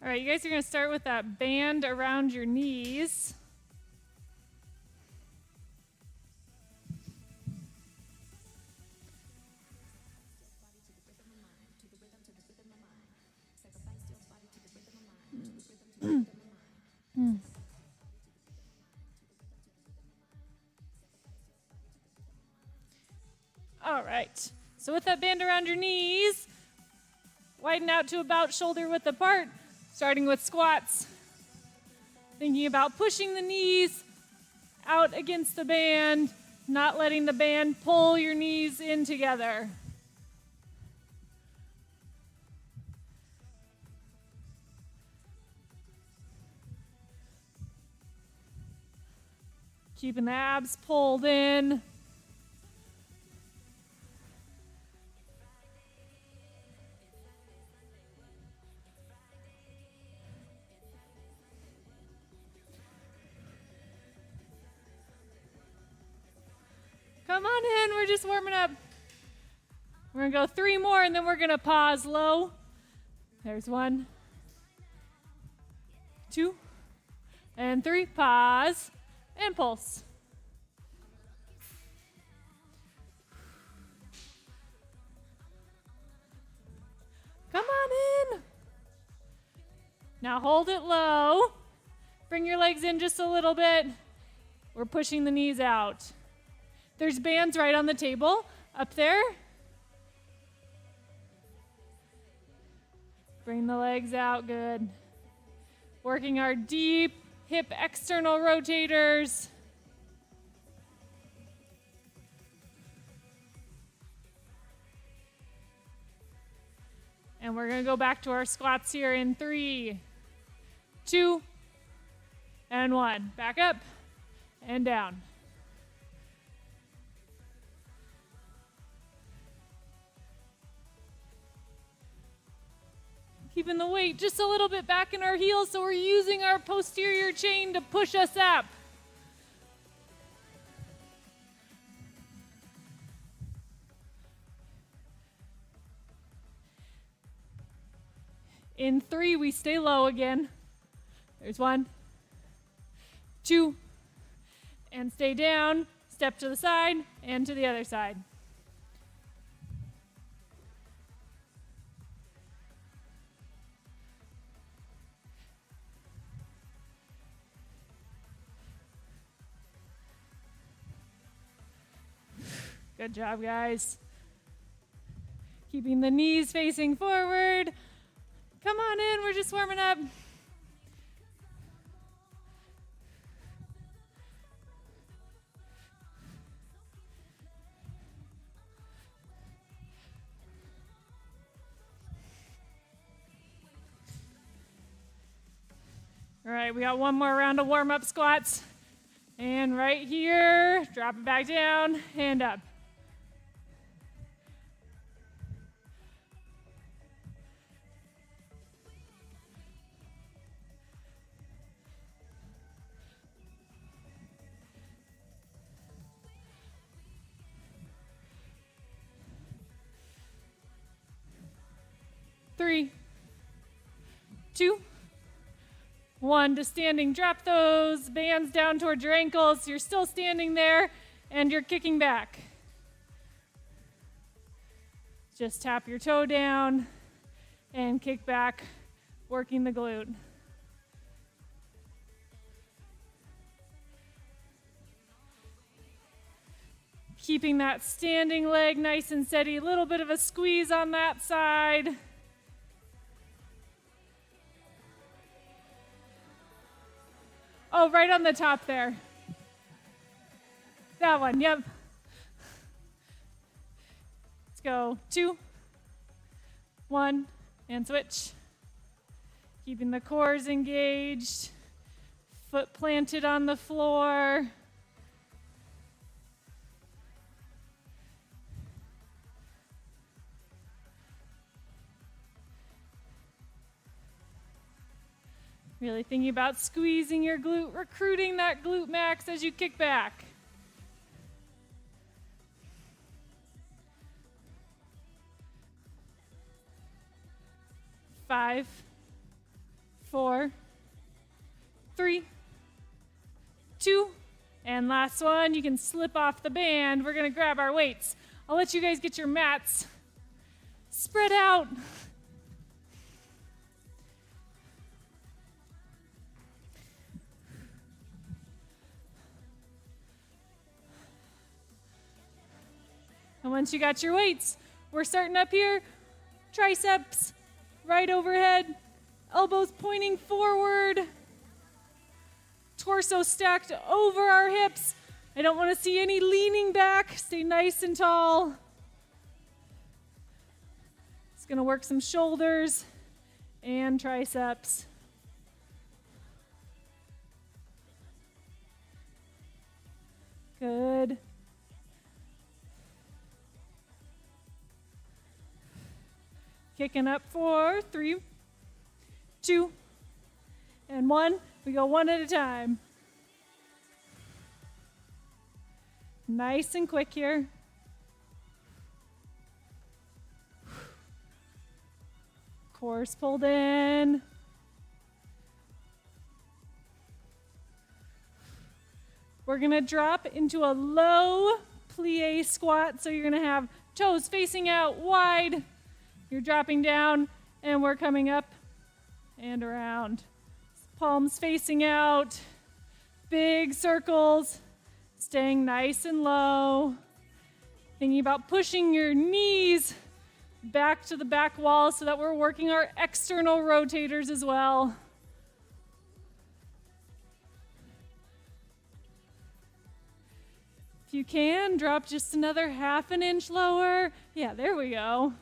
All right, you guys are going to start with that band around your knees. All right, so with that band around your knees, widen out to about shoulder width apart, starting with squats. Thinking about pushing the knees out against the band, not letting the band pull your knees in together. Keeping the abs pulled in. Come on in, we're just warming up. We're gonna go 3 more and then we're gonna pause low. There's 1, 2, and 3. Pause and pulse. Come on in. Now hold it low. Bring your legs in just a little bit. We're pushing the knees out. There's bands right on the table up there. Bring the legs out, good. Working our deep hip external rotators. And we're gonna go back to our squats here in 3, 2, and 1. Back up and down. Keeping the weight just a little bit back in our heels so we're using our posterior chain to push us up. In 3, we stay low again. There's 1, 2, and stay down. Step to the side and to the other side. Good job, guys. Keeping the knees facing forward. Come on in, we're just warming up. All right, we got 1 more round of warm-up squats. And right here, drop it back down, hand up. Three, 2, 1, to standing. Drop those bands down towards your ankles. You're still standing there and you're kicking back. Just tap your toe down and kick back, working the glute. Keeping that standing leg nice and steady. A little bit of a squeeze on that side. Oh, right on the top there. That one, yep. Let's go 2, 1, and switch. Keeping the cores engaged. Foot planted on the floor. Really thinking about squeezing your glute, recruiting that glute max as you kick back. Five, 4, 3, 2, and last one. You can slip off the band. We're going to grab our weights. I'll let you guys get your mats spread out. And once you got your weights, we're starting up here. Triceps right overhead, elbows pointing forward, torso stacked over our hips. I don't want to see any leaning back. Stay nice and tall. It's going to work some shoulders and triceps. Good. Kicking up 4, 3, 2, and 1. We go one at a time. Nice and quick here. Course pulled in. We're going to drop into a low plie squat. So you're going to have toes facing out wide. You're dropping down, and we're coming up and around. Palms facing out, big circles, staying nice and low. Thinking about pushing your knees back to the back wall so that we're working our external rotators as well. If you can, drop just another half an inch lower. Yeah, there we go.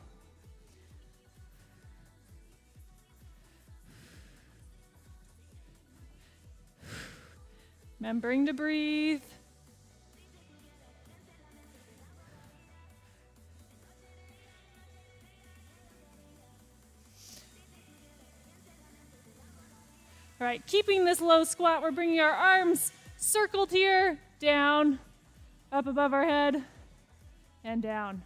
Remembering to breathe. All right, keeping this low squat, we're bringing our arms circled here, down, up above our head, and down.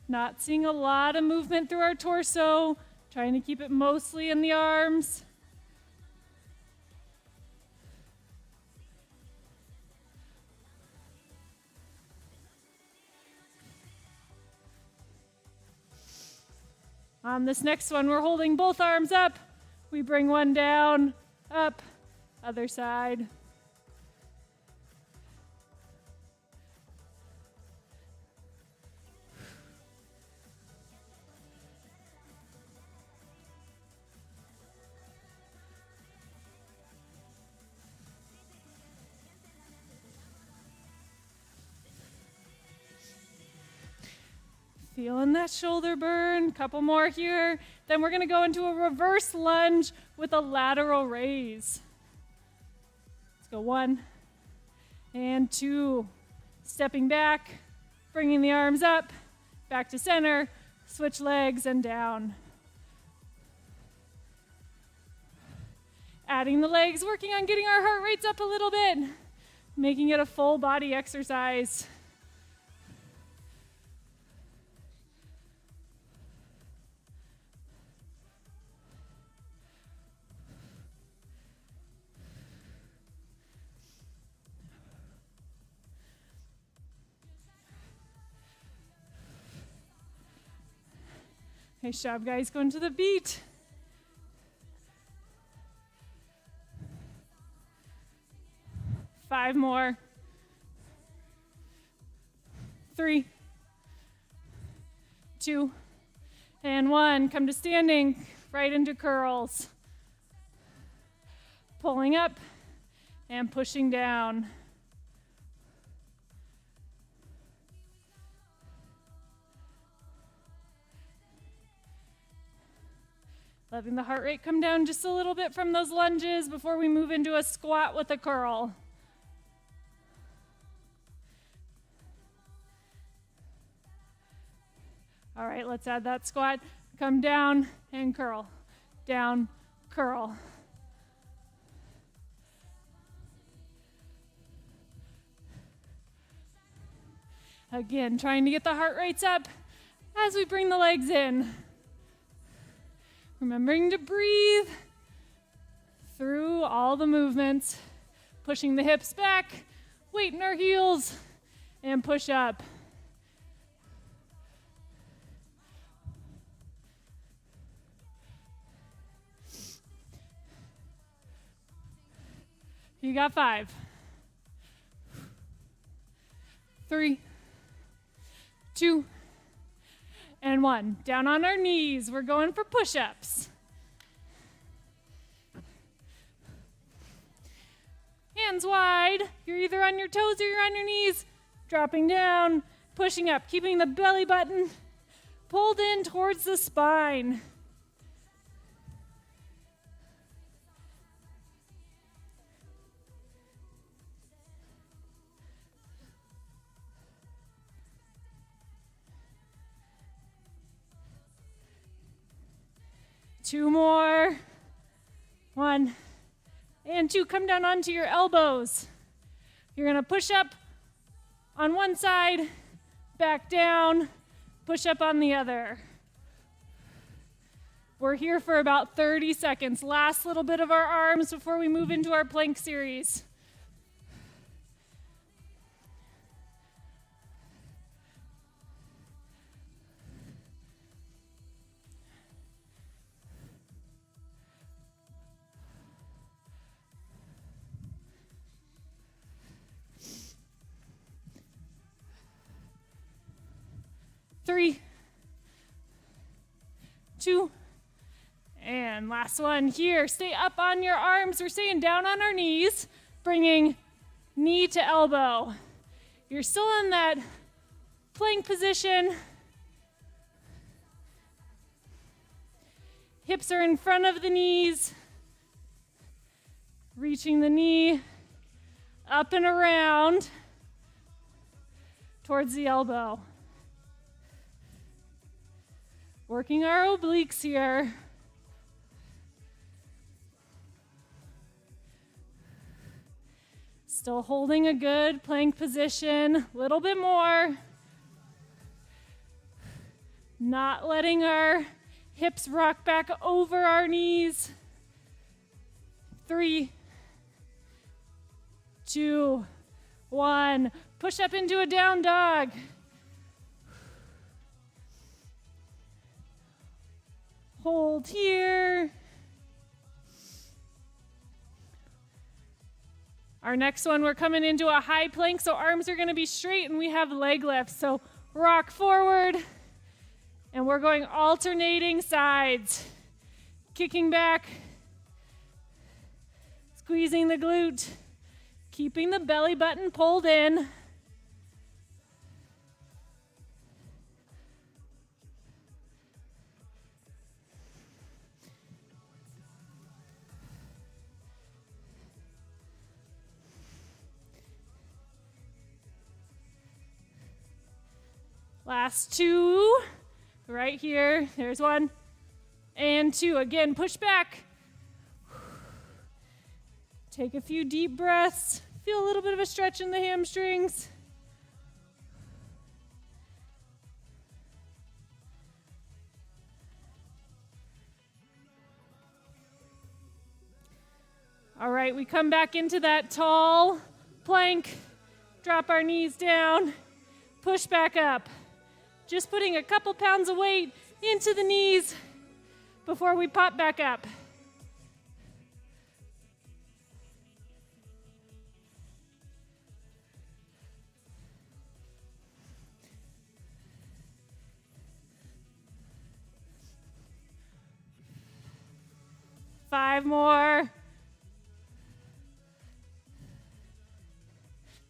Not seeing a lot of movement through our torso, trying to keep it mostly in the arms. On this next one, we're holding both arms up. We bring one down, up, other side. Feeling that shoulder burn. Couple more here. Then we're going to go into a reverse lunge with a lateral raise. Let's go 1 and 2. Stepping back, bringing the arms up, back to center, switch legs and down. Adding the legs, working on getting our heart rates up a little bit, making it a full body exercise. Nice job, guys, going to the beat. Five more. 3, 2, and 1. Come to standing, right into curls. Pulling up and pushing down. Letting the heart rate come down just a little bit from those lunges before we move into a squat with a curl. All right, let's add that squat. Come down and curl. Down, curl. Again, trying to get the heart rates up as we bring the legs in. Remembering to breathe through all the movements. Pushing the hips back, weight in our heels, and push up. You got 5. 3, 2, and 1. Down on our knees. We're going for push-ups. Hands wide. You're either on your toes or you're on your knees. Dropping down, pushing up, keeping the belly button pulled in towards the spine. Two more. 1 and 2. Come down onto your elbows. You're going to push up on one side, back down, push up on the other. We're here for about 30 seconds. Last little bit of our arms before we move into our plank series. Three, 2, and last one here. Stay up on your arms. We're staying down on our knees, bringing knee to elbow. You're still in that plank position. Hips are in front of the knees. Reaching the knee up and around towards the elbow. Working our obliques here. Still holding a good plank position. A little bit more. Not letting our hips rock back over our knees. 3, 2, 1. Push up into a down dog. Hold here. Our next one, we're coming into a high plank, so arms are going to be straight and we have leg lifts. So rock forward, and we're going alternating sides. Kicking back, squeezing the glute, keeping the belly button pulled in. Last 2, right here. There's 1 and 2. Again, push back. Take a few deep breaths. Feel a little bit of a stretch in the hamstrings. All right, we come back into that tall plank. Drop our knees down. Push back up. Just putting a couple pounds of weight into the knees before we pop back up. Five more.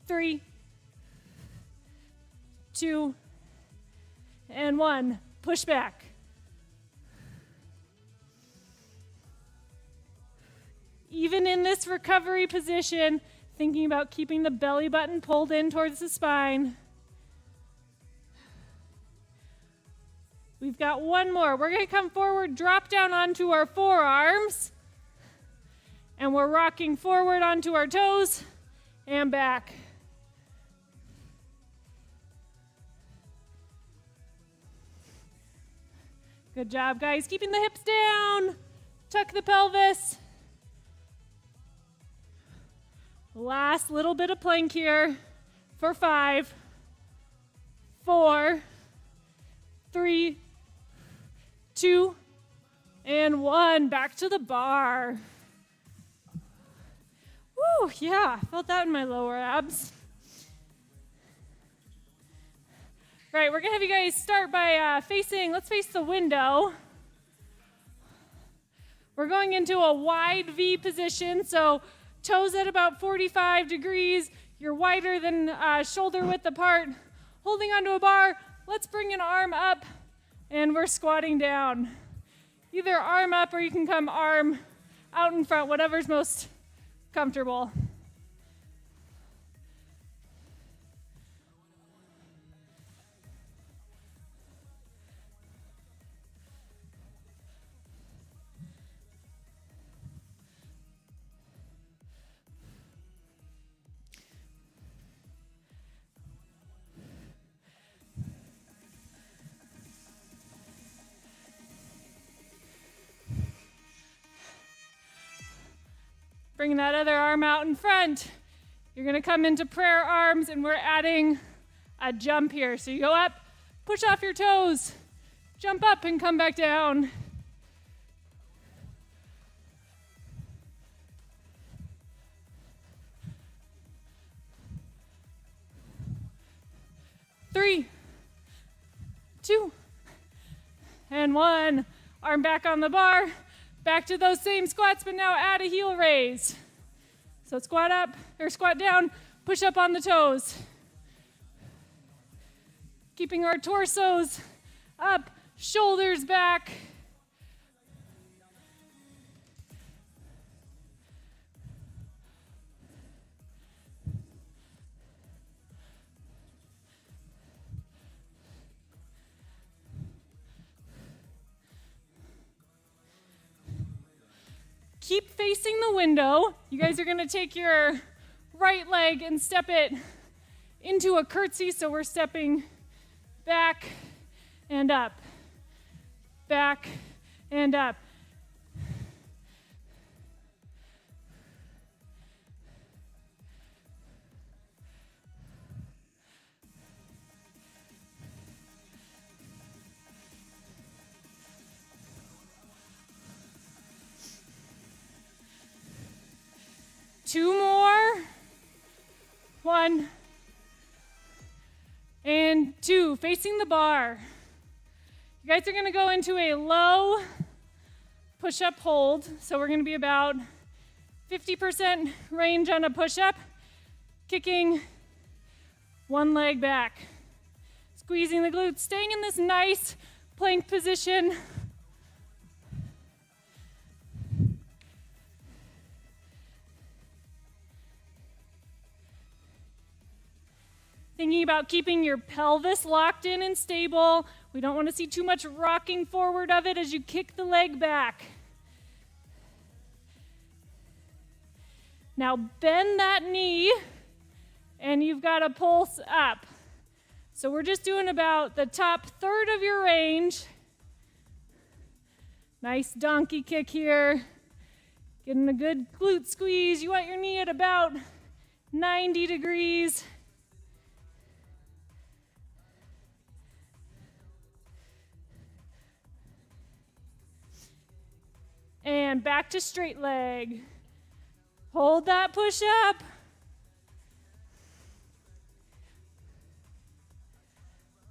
3, 2, and 1. Push back. Even in this recovery position, thinking about keeping the belly button pulled in towards the spine. We've got one more. We're going to come forward, drop down onto our forearms, and we're rocking forward onto our toes and back. Good job, guys. Keeping the hips down. Tuck the pelvis. Last little bit of plank here for 5, 4, 3, 2, and 1. Back to the bar. Woo, yeah, felt that in my lower abs. Right, we're gonna have you guys start by let's face the window. We're going into a wide V position, so toes at about 45 degrees. You're wider than shoulder width apart. Holding onto a bar, let's bring an arm up, and we're squatting down. Either arm up or you can come arm out in front, whatever's most comfortable. Bring that other arm out in front. You're gonna come into prayer arms, and we're adding a jump here. So you go up, push off your toes, jump up and come back down. Three, 2, and 1. Arm back on the bar. Back to those same squats, but now add a heel raise. So squat up, or squat down, push up on the toes. Keeping our torsos up, shoulders back. Keep facing the window. You guys are gonna take your right leg and step it into a curtsy, so we're stepping back and up, back and up. Two more. 1 and 2. Facing the bar. You guys are going to go into a low push-up hold. So we're going to be about 50% range on a push-up, kicking one leg back. Squeezing the glutes, staying in this nice plank position. Thinking about keeping your pelvis locked in and stable. We don't want to see too much rocking forward of it as you kick the leg back. Now bend that knee, and you've got to pulse up. So we're just doing about the top third of your range. Nice donkey kick here. Getting a good glute squeeze. You want your knee at about 90 degrees. And back to straight leg. Hold that push up.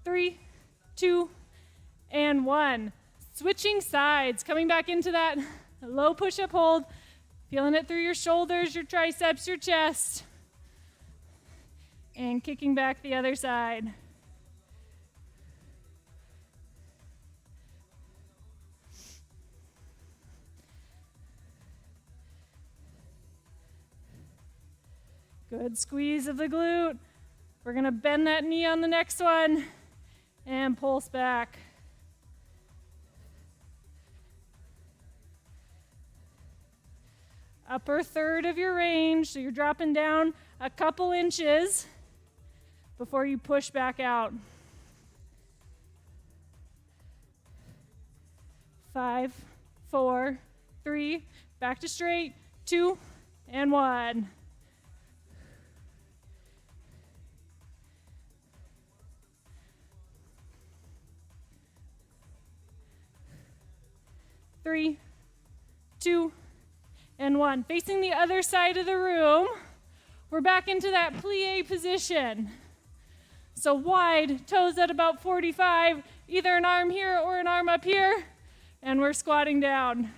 Three, 2, and 1. Switching sides, coming back into that low push-up hold. Feeling it through your shoulders, your triceps, your chest. And kicking back the other side. Good squeeze of the glute. We're going to bend that knee on the next one and pulse back. Upper third of your range, so you're dropping down a couple inches before you push back out. 5, 4, 3, back to straight, 2, and 1. Three, 2, and 1. Facing the other side of the room, we're back into that plie position. So wide, toes at about 45, either an arm here or an arm up here, and we're squatting down.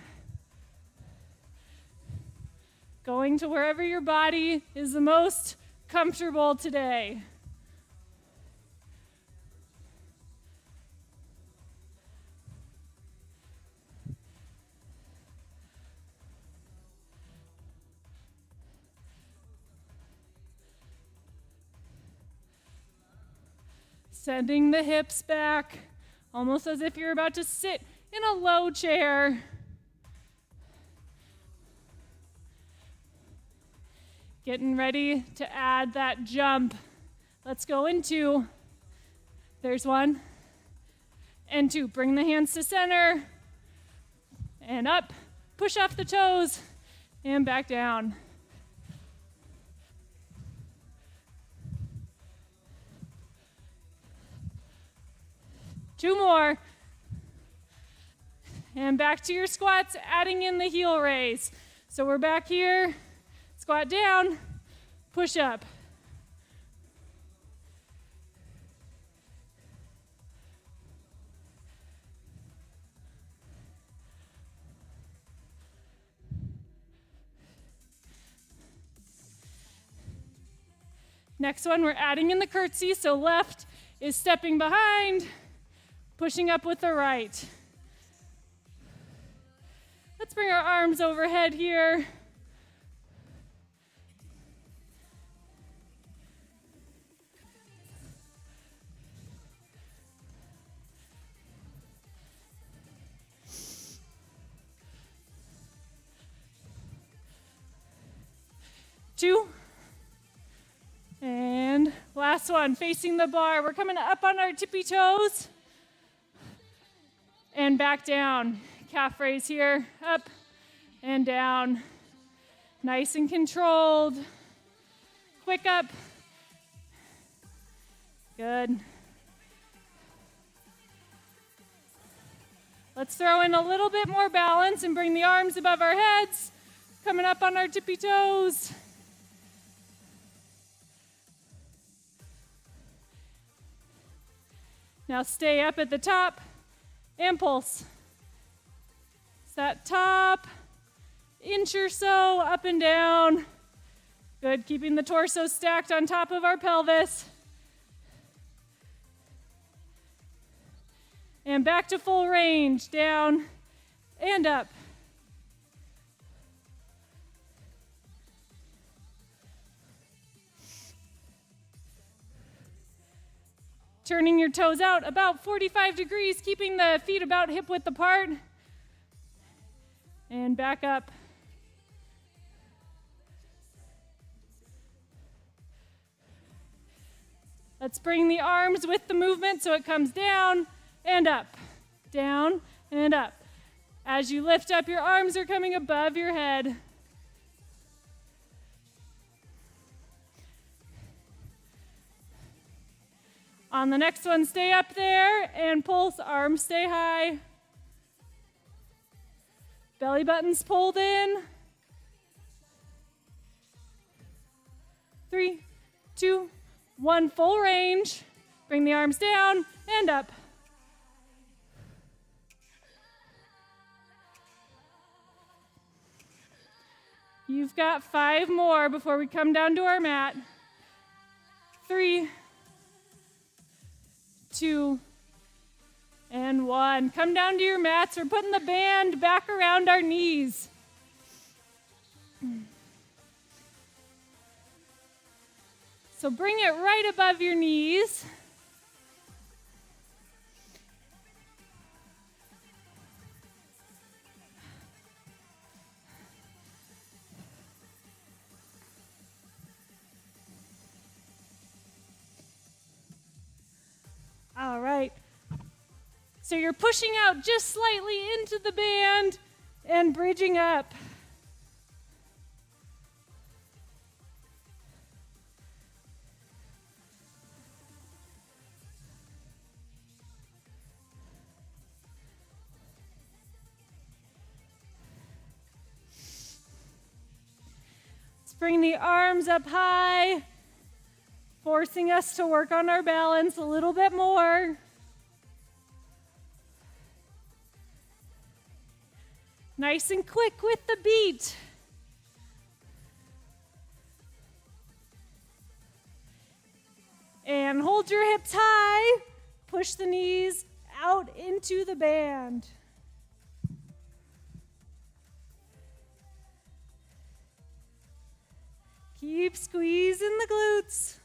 Going to wherever your body is the most comfortable today. Sending the hips back, almost as if you're about to sit in a low chair. Getting ready to add that jump. Let's go in 2. There's 1 and 2. Bring the hands to center and up. Push off the toes and back down. Two more. And back to your squats, adding in the heel raise. So we're back here, squat down, push up. Next one, we're adding in the curtsy, so left is stepping behind, pushing up with the right. Let's bring our arms overhead here. Two. And last one, facing the bar. We're coming up on our tippy toes and back down. Calf raise here, up and down. Nice and controlled. Quick up. Good. Let's throw in a little bit more balance and bring the arms above our heads. Coming up on our tippy toes. Now stay up at the top and pulse. It's that top inch or so up and down. Good, keeping the torso stacked on top of our pelvis. And back to full range, down and up. Turning your toes out about 45 degrees, keeping the feet about hip width apart. And back up. Let's bring the arms with the movement so it comes down and up, down and up. As you lift up, your arms are coming above your head. On the next one, stay up there and pulse, arms stay high. Belly buttons pulled in. 3, 2, 1, full range. Bring the arms down and up. You've got 5 more before we come down to our mat. 3, 2, and 1. Come down to your mats. We're putting the band back around our knees. So bring it right above your knees. All right. So you're pushing out just slightly into the band and bridging up. Bring the arms up high, forcing us to work on our balance a little bit more. Nice and quick with the beat. And hold your hips high, push the knees out into the band. Keep squeezing the glutes.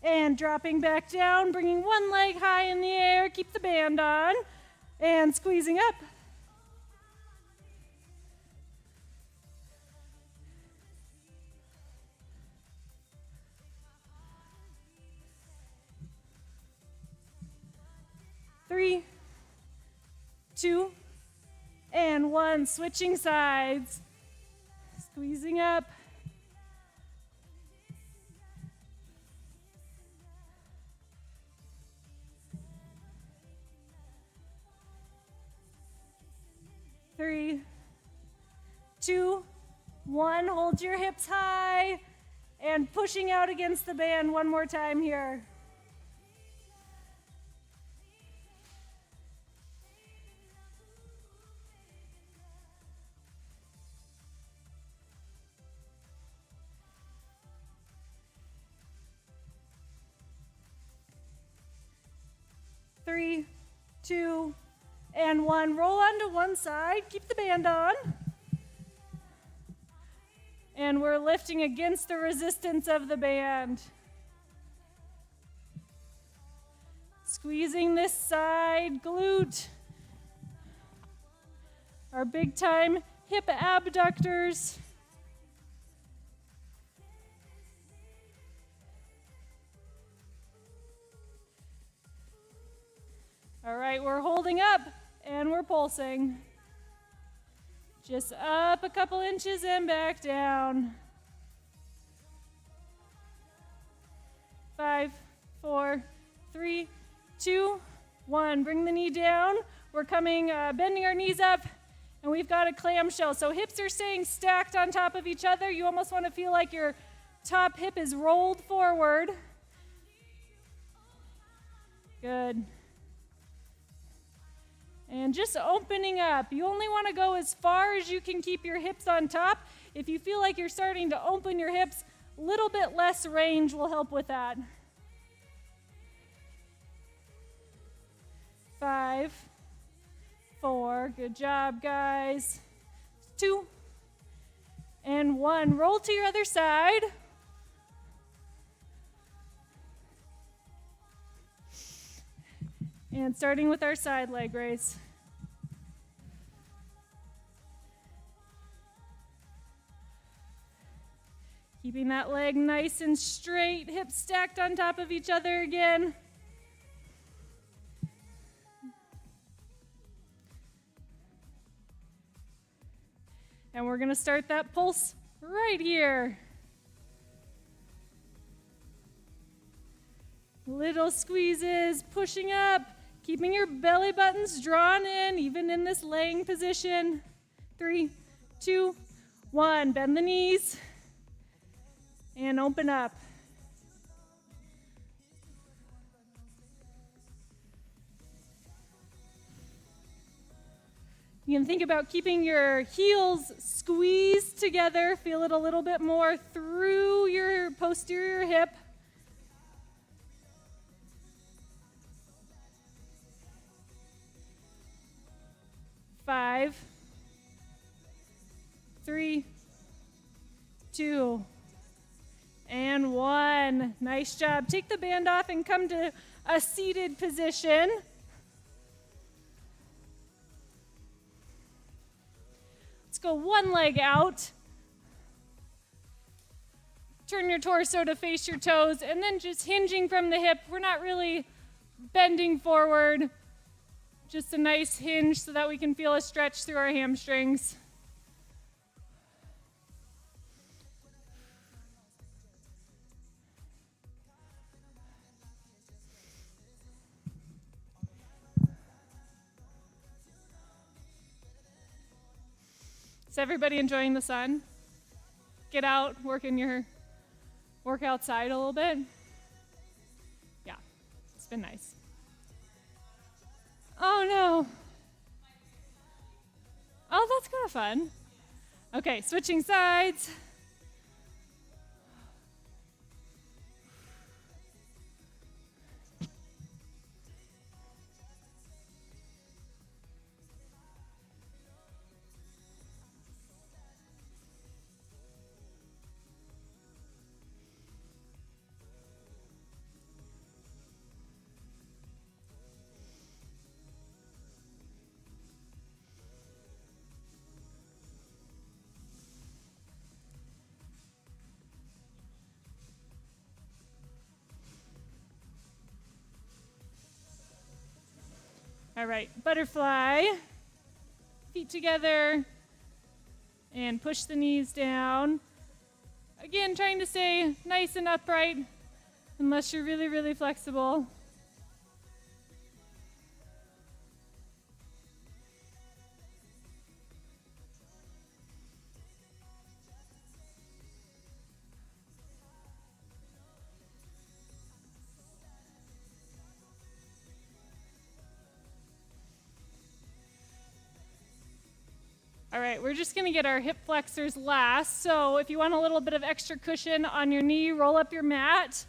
And dropping back down, bringing one leg high in the air, keep the band on, and squeezing up. Three, 2, and 1. Switching sides. Squeezing up. Three, 2, 1. Hold your hips high and pushing out against the band one more time here. Three, 2, and 1. Roll onto one side. Keep the band on. And we're lifting against the resistance of the band. Squeezing this side glute. Our big time hip abductors. All right, we're holding up and we're pulsing. Just up a couple inches and back down. 5, 4, 3, 2, 1. Bring the knee down. We're bending our knees up, and we've got a clamshell. So hips are staying stacked on top of each other. You almost want to feel like your top hip is rolled forward. Good. And just opening up. You only want to go as far as you can keep your hips on top. If you feel like you're starting to open your hips, a little bit less range will help with that. 5, 4, good job, guys. 2, and 1. Roll to your other side. And starting with our side leg raise. Keeping that leg nice and straight, hips stacked on top of each other again. And we're going to start that pulse right here. Little squeezes, pushing up, keeping your belly buttons drawn in, even in this laying position. 3, 2, 1. Bend the knees and open up. You can think about keeping your heels squeezed together. Feel it a little bit more through your posterior hip. 5, 3, 2, and 1. Nice job. Take the band off and come to a seated position. Let's go one leg out. Turn your torso to face your toes, and then just hinging from the hip. We're not really bending forward. Just a nice hinge so that we can feel a stretch through our hamstrings. Is everybody enjoying the sun? Get out, work outside a little bit. Yeah, it's been nice. Oh no. Oh, that's kind of fun. Okay, switching sides. All right, butterfly, feet together, and push the knees down. Again, trying to stay nice and upright, unless you're really, really flexible. All right, we're just gonna get our hip flexors last. So if you want a little bit of extra cushion on your knee, roll up your mat.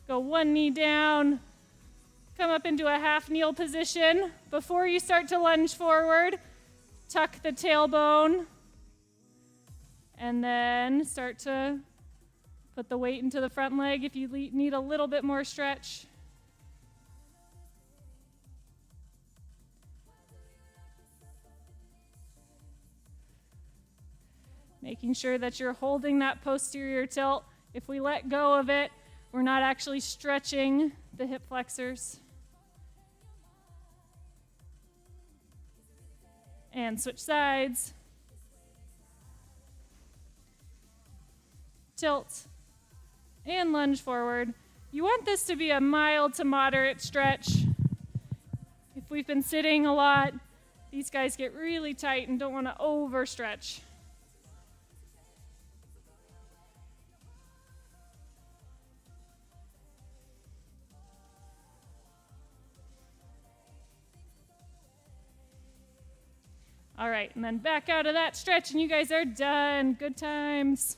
Go one knee down, come up into a half kneel position. Before you start to lunge forward, tuck the tailbone, and then start to put the weight into the front leg if you need a little bit more stretch. Making sure that you're holding that posterior tilt. If we let go of it, we're not actually stretching the hip flexors. And switch sides. Tilt. And lunge forward. You want this to be a mild to moderate stretch. If we've been sitting a lot, these guys get really tight and don't want to overstretch. All right, and then back out of that stretch, and you guys are done. Good times.